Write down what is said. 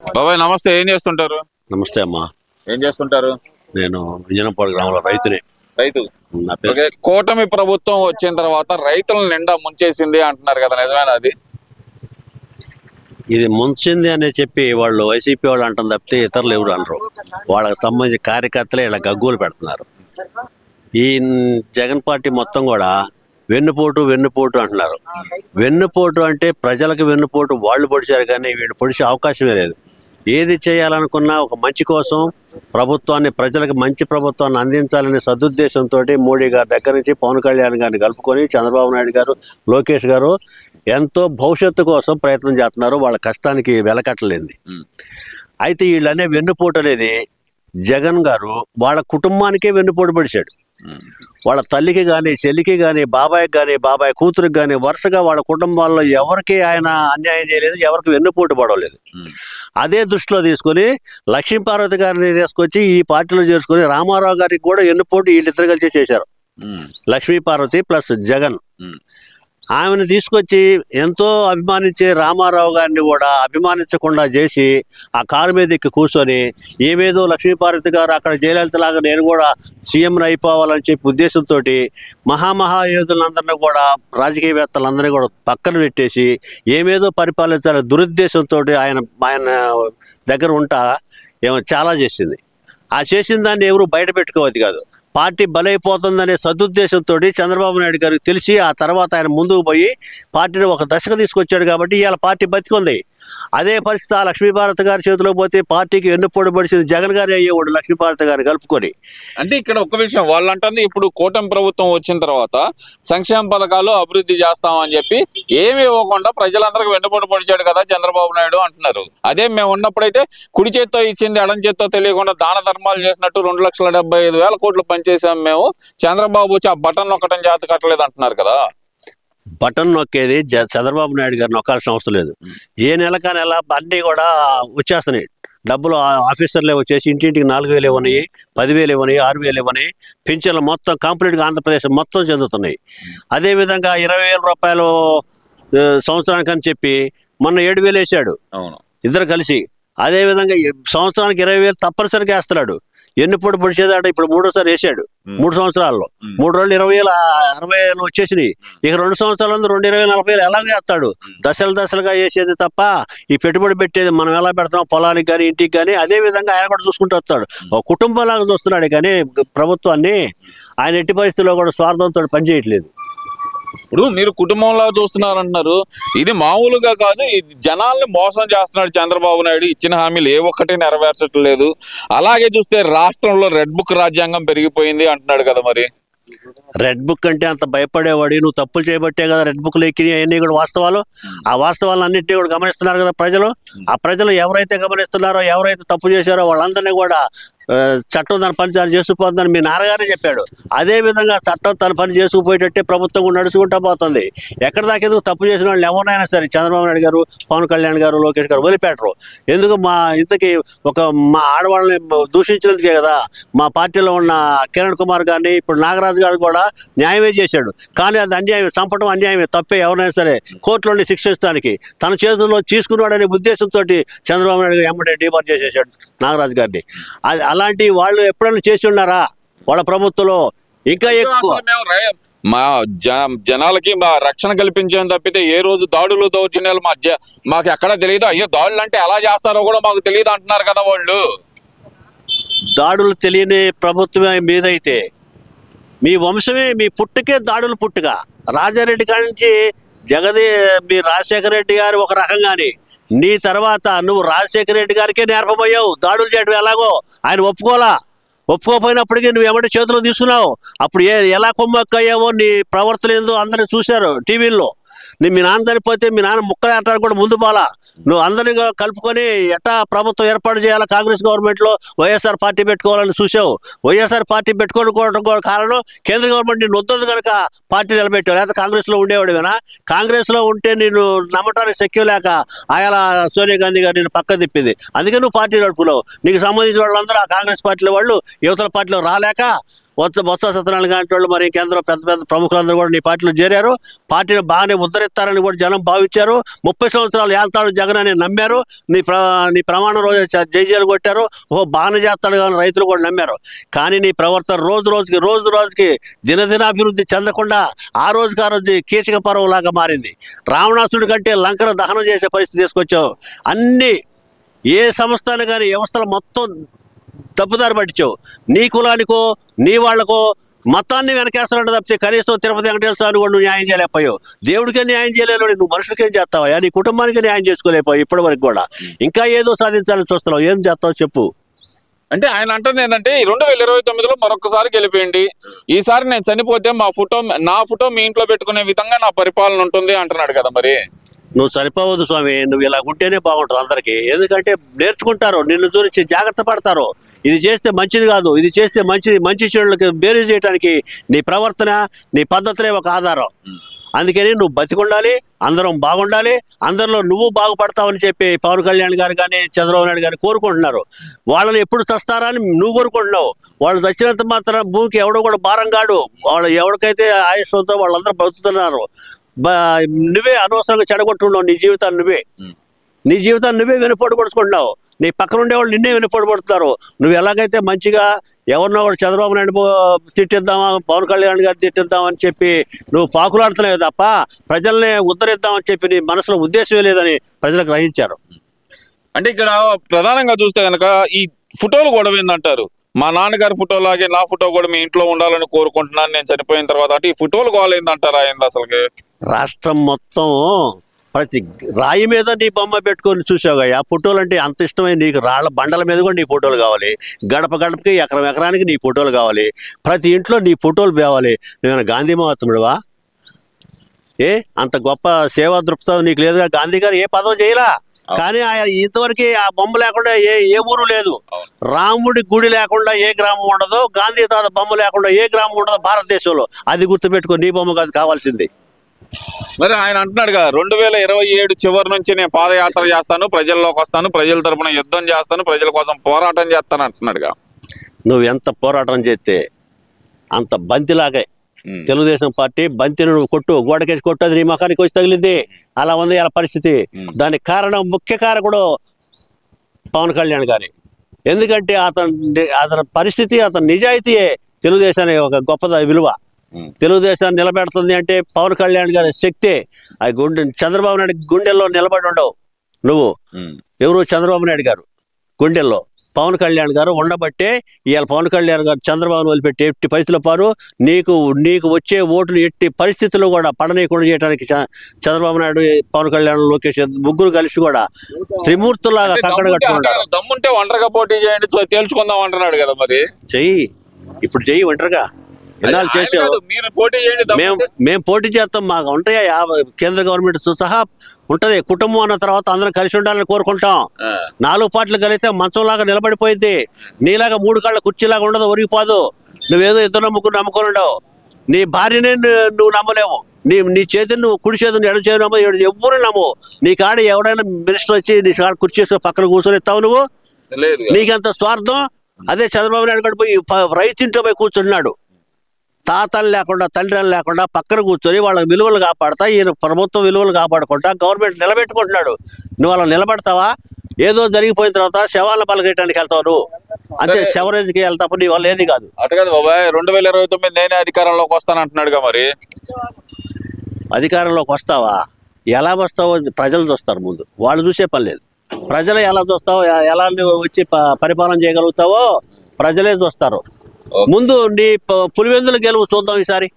బాబాయ్ నమస్తే, ఏం చేస్తుంటారు? నమస్తే అమ్మా. ఏం చేస్తుంటారు? నేను విజయనపాడు గ్రామంలో రైతుని. రైతు. నా పేరు ఓకే, కూటమి ప్రభుత్వం వచ్చిన తర్వాత రైతులను నిండా ముంచేసింది అంటున్నారు కదా, నిజమేనా అది? ఇది ముంచింది అని చెప్పి వాళ్ళు వైసీపీ వాళ్ళు అంటాం తప్పితే ఇతరులు ఎవరు అనరు. వాళ్ళకి సంబంధించిన కార్యకర్తలే ఇలా గగ్గోలు పెడుతున్నారు. ఈ జగన్ పార్టీ మొత్తం కూడా వెన్నుపోటు వెన్నుపోటు అంటున్నారు. వెన్నుపోటు అంటే ప్రజలకు వెన్నుపోటు వాళ్ళు పొడిచారు, కానీ వీళ్ళు పొడిచే అవకాశమే లేదు. ఏది చేయాలనుకున్నా ఒక మంచి కోసం ప్రభుత్వాన్ని, ప్రజలకు మంచి ప్రభుత్వాన్ని అందించాలనే సదుద్దేశంతో మోడీ గారి దగ్గర నుంచి పవన్ కళ్యాణ్ గారిని కలుపుకొని చంద్రబాబు నాయుడు గారు, లోకేష్ గారు ఎంతో భవిష్యత్తు కోసం ప్రయత్నం చేస్తున్నారు. వాళ్ళ కష్టానికి వెలకట్టలేంది. అయితే వీళ్ళనే వెన్నుపోటు అనేది జగన్ గారు వాళ్ళ కుటుంబానికే వెన్నుపోటు పడిచాడు. వాళ్ళ తల్లికి కానీ, చెల్లికి కానీ, బాబాయ్కి కానీ, బాబాయ్ కూతురికి కానీ వరుసగా వాళ్ళ కుటుంబాల్లో ఎవరికి ఆయన అన్యాయం చేయలేదు, ఎవరికి వెన్నుపోటు పడవలేదు. అదే దృష్టిలో తీసుకొని లక్ష్మీపార్వతి గారిని తీసుకొచ్చి ఈ పార్టీలో చేర్చుకొని రామారావు గారికి కూడా వెన్నుపోటు వీళ్ళిద్దరు కలిసి చేశారు. లక్ష్మీపార్వతి ప్లస్ జగన్. ఆమెను తీసుకొచ్చి ఎంతో అభిమానించే రామారావు గారిని కూడా అభిమానించకుండా చేసి ఆ కారు మీద ఎక్కి కూర్చొని ఏమేదో లక్ష్మీపార్వతి గారు అక్కడ జయలలితలాగా నేను కూడా సీఎంని అయిపోవాలని చెప్పి ఉద్దేశంతో మహాయోధులందరినీ కూడా, రాజకీయవేత్తలందరినీ కూడా పక్కన పెట్టేసి ఏమేదో పరిపాలించాలని దురుద్దేశంతో ఆయన దగ్గర ఉంటా ఏమో చాలా చేసింది. ఆ చేసిన దాన్ని ఎవరు బయట పెట్టుకోవద్దు కాదు. పార్టీ బలైపోతుందనే సదుద్దేశంతో చంద్రబాబు నాయుడు గారికి తెలిసి ఆ తర్వాత ఆయన ముందుకు పోయి పార్టీని ఒక దశకు తీసుకొచ్చాడు. కాబట్టి ఇవాళ పార్టీ బతికుంది. అదే పరిస్థితి ఆ లక్ష్మీపార్వతి గారి చేతిలో పోతే పార్టీకి ఎన్నుపోటు పడిచింది జగన్ గారు అయ్యేవాడు, లక్ష్మీపార్వతి గారిని కలుపుకొని. అంటే ఇక్కడ ఒక విషయం వాళ్ళు అంటుంది, ఇప్పుడు కూటమి ప్రభుత్వం వచ్చిన తర్వాత సంక్షేమ పథకాలు అభివృద్ధి చేస్తామని చెప్పి ఏమి ఇవ్వకుండా ప్రజలందరికీ వెన్నుపోటు పొడిచాడు కదా చంద్రబాబు నాయుడు అంటున్నారు. అదే మేము ఉన్నప్పుడైతే కుడి చేత్తో ఇచ్చింది ఎడం చేత్తో తెలియకుండా దాన ధర్మాలు చేసినట్టు 2,75,000 కోట్లు పనిచేసాం మేము, చంద్రబాబు వచ్చి ఆ బటన్ నొక్కటం చేత కట్టలేదు అంటున్నారు కదా. బటన్ నొక్కేది చంద్రబాబు నాయుడు గారు నొక్కాల్సిన అవసరం లేదు. ఏ నెలకా నెల అన్నీ కూడా వచ్చేస్తున్నాయి డబ్బులు. ఆఫీసర్లే వచ్చేసి ఇంటింటికి 4,000 ఇవ్వనాయి, 10,000 ఇవ్వనాయి, 6,000 ఇవ్వనాయి. పింఛన్లు మొత్తం కంప్లీట్గా ఆంధ్రప్రదేశ్ మొత్తం చెందుతున్నాయి. అదేవిధంగా 20,000 రూపాయలు సంవత్సరానికి అని చెప్పి మొన్న 7,000 వేసాడు ఇద్దరు కలిసి. అదేవిధంగా సంవత్సరానికి 20,000 తప్పనిసరిగా వేస్తున్నాడు. ఎన్నిపోటు పొడిచేదాట ఇప్పుడు 3వ సారి వేసాడు 3 సంవత్సరాల్లో. 3 రోజులు 20,000 60,000 వచ్చేసినాయి. ఇక 2 సంవత్సరాల 220,000 40,000 ఎలా చేస్తాడు? దశలుగా వేసేది తప్ప ఈ పెట్టుబడి పెట్టేది మనం ఎలా పెడతాం పొలానికి కానీ ఇంటికి కానీ, అదే విధంగా ఆయన కూడా చూసుకుంటూ వస్తాడు. ఒక కుటుంబంలాగా చూస్తున్నాడు. కానీ ప్రభుత్వాన్ని ఆయన ఎట్టి పరిస్థితుల్లో కూడా స్వార్థంతో పనిచేయట్లేదు. ఇప్పుడు మీరు కుటుంబంలో చూస్తున్నారు అంటున్నారు, ఇది మామూలుగా కాదు, ఇది జనాల్ని మోసం చేస్తున్నాడు చంద్రబాబు నాయుడు. ఇచ్చిన హామీలు ఏ ఒక్కటి నెరవేర్చట్లేదు. అలాగే చూస్తే రాష్ట్రంలో రెడ్ బుక్ రాజ్యాంగం పెరిగిపోయింది అంటున్నాడు కదా. మరి రెడ్ బుక్ అంటే అంత భయపడేవాడు నువ్వు తప్పులు చేయబట్టే కదా రెడ్ బుక్లు ఎక్కినాయి. అవన్నీ కూడా వాస్తవాలు. ఆ వాస్తవాలన్నింటినీ కూడా గమనిస్తున్నారు కదా ప్రజలు. ఆ ప్రజలు ఎవరైతే గమనిస్తున్నారో, ఎవరైతే తప్పు చేశారో వాళ్ళందరినీ కూడా చట్టం తన పని తను చేసుకుపోతుందని మీ నాన్నగారే చెప్పాడు. అదే విధంగా చట్టం తన పని చేసుకుపోయేటట్టే ప్రభుత్వం కూడా నడుచుకుంటూ పోతుంది. ఎక్కడ దాకా ఎందుకు తప్పు చేసిన వాళ్ళు ఎవరైనా సరే చంద్రబాబు నాయుడు గారు, పవన్ కళ్యాణ్ గారు, లోకేష్ గారు వదిలిపెట్టరు. ఎందుకు ఇంతకీ మా ఆడవాళ్ళని దూషించినందుకే కదా మా పార్టీలో ఉన్న కిరణ్ కుమార్ గారిని, ఇప్పుడు నాగరాజు గారు కూడా న్యాయమే చేశాడు. కానీ అది అన్యాయం, చంపడం అన్యాయమే, తప్పే. ఎవరైనా సరే కోర్టులోని శిక్షించడానికి తన చేతుల్లో తీసుకున్నాడనే ఉద్దేశంతో చంద్రబాబు నాయుడు గారు ఎమ్మటే డిబార్ చేసేసాడు నాగరాజు గారిని. అలాంటి వాళ్ళు ఎప్పుడైనా చేసి ఉన్నారా వాళ్ళ ప్రభుత్వంలో? ఇంకా ఎక్కువ మా జనాలకి మా రక్షణ కల్పించడం తప్పితే ఏ రోజు దాడులు దౌర్జన్యాలు మాకు ఎక్కడ తెలియదు. అయ్యో దాడులు అంటే ఎలా చేస్తారో కూడా మాకు తెలియదు అంటున్నారు కదా వాళ్ళు. దాడులు తెలియని ప్రభుత్వమే మీదైతే మీ వంశమే, మీ పుట్టుకే దాడులు పుట్టుక. రాజారెడ్డి కాడి నుంచి మీ రాజశేఖర రెడ్డి గారు ఒక రకంగాని, నీ తర్వాత నువ్వు రాజశేఖర రెడ్డి గారికే నేర్పబోయావు దాడులు చేయడం. ఎలాగో ఆయన ఒప్పుకోపోయినప్పటికీ నువ్వు ఏమంటే చేతిలో తీసుకున్నావు. అప్పుడు ఎలా కొమ్మక్కయ్యావో నీ ప్రవర్తన ఏందో అందరినీ చూశారు టీవీల్లో. మీ నాన్న చనిపోతే మీ నాన్న ముక్కలు అంటారు కూడా ముందు పోలా. నువ్వు అందరినీ కలుపుకొని ఎట్టా ప్రభుత్వం ఏర్పాటు చేయాలా, కాంగ్రెస్ గవర్నమెంట్లో వైఎస్ఆర్ పార్టీ పెట్టుకోవాలని చూసావు. వైఎస్ఆర్ పార్టీ పెట్టుకోవడం కారణం కేంద్ర గవర్నమెంట్ నేను వద్దదు కనుక పార్టీ నిలబెట్టావు. లేకపోతే కాంగ్రెస్లో ఉండేవాడు కదా. కాంగ్రెస్లో ఉంటే నేను నమ్మటానికి శక్యం లేక ఆయా సోనియా గాంధీ గారు నేను పక్క తిప్పింది. అందుకే నువ్వు పార్టీ నడుపులేవు. నీకు సంబంధించిన వాళ్ళందరూ ఆ కాంగ్రెస్ పార్టీలో వాళ్ళు యువతల పార్టీలో రాలేక బొత్స సత్యనారాయణ గారి వాళ్ళు మరి ఇంకెందరో పెద్ద పెద్ద ప్రముఖులందరూ కూడా నీ పార్టీలో చేరారు. పార్టీని బాగానే ఉద్ధరిస్తారని కూడా జనం భావించారు. 30 సంవత్సరాలు ఏళ్తాడు జగన్ అని నమ్మారు. నీ ప్రమాణం రోజు జైజేలు కొట్టారు. బాగానే చేస్తాడు కానీ రైతులు కూడా నమ్మారు. కానీ నీ ప్రవర్తన రోజు రోజుకి దినదినాభివృద్ధి చెందకుండా ఆ రోజుకి కీచక పర్వం లాగా మారింది. రావణాసుడి కంటే లంకను దహనం చేసే పరిస్థితి తీసుకొచ్చావు. అన్ని ఏ సంస్థలు కానీ వ్యవస్థలు మొత్తం తప్పుదారి పట్టించావు. నీ కులానికో నీ వాళ్లకో మతాన్ని వెనకేస్తానంటే తప్పితే కనీసం తిరుపతి వెంకటేశ్వర స్వామి కూడా నువ్వు న్యాయం చేయలేకపోయావు. దేవుడికే న్యాయం చేయలేవు, నువ్వు మనుషులకేం చేస్తావా? నీ కుటుంబానికి న్యాయం చేసుకోలేకపోయావు. ఇప్పటి వరకు కూడా ఇంకా ఏదో సాధించాలని చూస్తున్నావు. ఏం చేస్తావు చెప్పు? అంటే ఆయన అంటుంది ఏంటంటే 2029లో మరొకసారి గెలిపేయండి, ఈసారి నేను చనిపోతే నా ఫోటో మీ ఇంట్లో పెట్టుకునే విధంగా నా పరిపాలన ఉంటుంది అంటున్నాడు కదా. మరి నువ్వు సరిపోవద్దు స్వామి, నువ్వు ఇలా ఉంటేనే బాగుంటుంది అందరికి. ఎందుకంటే నేర్చుకుంటారు, నిన్ను గురించి జాగ్రత్త పడతారు. ఇది చేస్తే మంచిది కాదు, ఇది చేస్తే మంచి చెడులకి బేరీ చేయడానికి నీ ప్రవర్తన నీ పద్ధతులే ఒక ఆధారం. అందుకని నువ్వు బతికుండాలి, అందరం బాగుండాలి, అందరిలో నువ్వు బాగుపడతావని చెప్పి పవన్ కళ్యాణ్ గారు కానీ చంద్రబాబు నాయుడు గారు కోరుకుంటున్నారు. వాళ్ళని ఎప్పుడు చస్తారా అని నువ్వు కోరుకుంటున్నావు. వాళ్ళు చచ్చినంత మాత్రం భూమికి ఎవడో కూడా భారం కాడు. వాళ్ళు ఎవరికైతే ఆయుష్ ఉందో వాళ్ళందరూ బతుకుతున్నారు. నువ్వే అనవసరంగా చెడగొట్టున్నావు నీ జీవితాన్ని నువ్వే వెనుపోటు కొడుచుకుంటున్నావు. నీ పక్కన ఉండేవాళ్ళు నిన్నే వెనుపోటు పడుతున్నారు. నువ్వు ఎలాగైతే మంచిగా ఎవరినో కూడా చంద్రబాబు నాయుడు తిట్టిద్దామా, పవన్ కళ్యాణ్ గారు తిట్టిద్దామని చెప్పి నువ్వు పాకులాడుతున్నావు తప్ప ప్రజల్ని ఉద్ధరిద్దామని చెప్పి నీ మనసులో ఉద్దేశమే లేదని ప్రజలకు గ్రహించారు. అంటే ఇక్కడ ప్రధానంగా చూస్తే కనుక ఈ ఫోటోలు గొడవ ఏందంటారు. మా నాన్నగారి ఫోటో లాగే నా ఫోటో కూడా మీ ఇంట్లో ఉండాలని కోరుకుంటున్నాను నేను చనిపోయిన తర్వాత. అంటే ఈ ఫోటోలు గోల ఏందంటారా? ఏంది అసలుకి రాష్ట్రం మొత్తం ప్రతి రాయి మీద నీ బొమ్మ పెట్టుకొని చూసావుగా. ఆ ఫోటోలు అంటే అంత ఇష్టమైన నీకు. రాళ్ల బండల మీద కూడా నీ ఫోటోలు కావాలి, గడపకి ఎకరానికి నీ ఫోటోలు కావాలి, ప్రతి ఇంట్లో నీ ఫోటోలు కావాలి. నువ్వేమైనా గాంధీ మహాత్ముడువా? అంత గొప్ప సేవా దృక్పథం నీకు లేదుగా. గాంధీ గారు ఏ పదవి చేయలా, కానీ ఇంతవరకు ఆ బొమ్మ లేకుండా ఏ ఊరు లేదు. రాముడి గుడి లేకుండా ఏ గ్రామం ఉండదు, గాంధీ తాత బొమ్మ లేకుండా ఏ గ్రామం ఉండదు భారతదేశంలో. అది గుర్తుపెట్టుకో, నీ బొమ్మ కాదు కావాల్సింది. మరి ఆయన అంటున్నాడుగా 2027 చివరి నుంచి నేను పాదయాత్ర చేస్తాను, ప్రజల్లోకి వస్తాను, ప్రజల తరపున యుద్ధం చేస్తాను, ప్రజల కోసం పోరాటం చేస్తాను అంటున్నాడుగా. నువ్వు ఎంత పోరాటం చేస్తే అంత బంతిలాగే తెలుగుదేశం పార్టీ బంతిని నువ్వు కొట్టు, గోడకేసి కొట్టు, అది నీ ముఖానికి వచ్చి తగిలింది. అలా ఉంది ఇలా పరిస్థితి. దానికి కారణం ముఖ్య కారకుడు పవన్ కళ్యాణ్ గారి. ఎందుకంటే అతని పరిస్థితి, అతని నిజాయితీయే తెలుగుదేశానికి ఒక గొప్ప విలువ. తెలుగుదేశాన్ని నిలబెడుతుంది అంటే పవన్ కళ్యాణ్ గారి శక్తే. ఆ చంద్రబాబు నాయుడు గుండెల్లో నిలబడి ఉండవు నువ్వు. ఎవరు? చంద్రబాబు నాయుడు గారు గుండెల్లో పవన్ కళ్యాణ్ గారు ఉండబట్టే ఇవాళ పవన్ కళ్యాణ్ గారు చంద్రబాబును వదిలిపెట్టి ఎట్టి పరిస్థితుల్లో పారు నీకు వచ్చే ఓట్లు ఎట్టి పరిస్థితుల్లో కూడా పడనీయకుండా చేయడానికి చంద్రబాబు నాయుడు, పవన్ కళ్యాణ్, లోకేష్ ముగ్గురు కలిసి కూడా త్రిమూర్తులాగా కక్కడ కట్టుకుంటారు. దమ్ముంటే ఒంటరిగా పోటీ చేయండి, తేల్చుకుందాం అంటున్నాడు కదా. మరి ఇప్పుడు చెయ్యి ఒంటరిగా. ఎన్నాళ్ళు చేసావు? మేము పోటీ చేస్తాం. మాకు ఉంటాయా కేంద్ర గవర్నమెంట్ సహా ఉంటది. కుటుంబం అన్న తర్వాత అందరం కలిసి ఉండాలని కోరుకుంటాం. 4 పార్టీలు కలిస్తే మంచంలాగా నిలబడిపోయింది. నీలాగా 3 కాళ్ళ కుర్చీలాగా ఉండదు, ఒరిగిపోదు. నువ్వేదో ఇద్దరు ముగ్గురు నమ్ముకొని ఉండవు. నీ భార్యనే నువ్వు నమ్మలేవు. నీ చేతిని నువ్వు కుడి చేతిని ఎడు చేయను నమ్మ, ఎవరు నమ్ము. నీ కాడ ఎవడైనా మినిస్టర్ వచ్చి నీ కాడ కుర్చీ పక్కన కూర్చొని ఇస్తావు నువ్వు? నీకెంత స్వార్థం. అదే చంద్రబాబు నాయుడు గారు పోయి రైతింట్లో పోయి కూర్చున్నాడు. తాతలు లేకుండా తండ్రిలు లేకుండా పక్కన కూర్చొని వాళ్ళ విలువలు కాపాడతా, ఈయన ప్రభుత్వం విలువలు కాపాడుకుంటా గవర్నమెంట్ నిలబెట్టుకుంటున్నాడు. నువ్వు అలా నిలబడతావా? ఏదో జరిగిపోయిన తర్వాత శవాలను పలకేయడానికి వెళ్తావు నువ్వు. అంతే, శవరేజ్కి వెళ్తావు. నీ వల్ల ఏది కాదు. అటు కాదు బాబాయ్, 2029 నేనే అధికారంలోకి వస్తాను అంటున్నాడుగా. మరి అధికారంలోకి వస్తావా? ఎలా వస్తావో ప్రజలు చూస్తారు ముందు, వాళ్ళు చూసే పని లేదు. ప్రజలు ఎలా చూస్తావో, ఎలా నువ్వు వచ్చి పరిపాలన చేయగలుగుతావో ప్రజలే చూస్తారు ముందు. నీ పులివెందులు గెలువు చూద్దాం ఈసారి.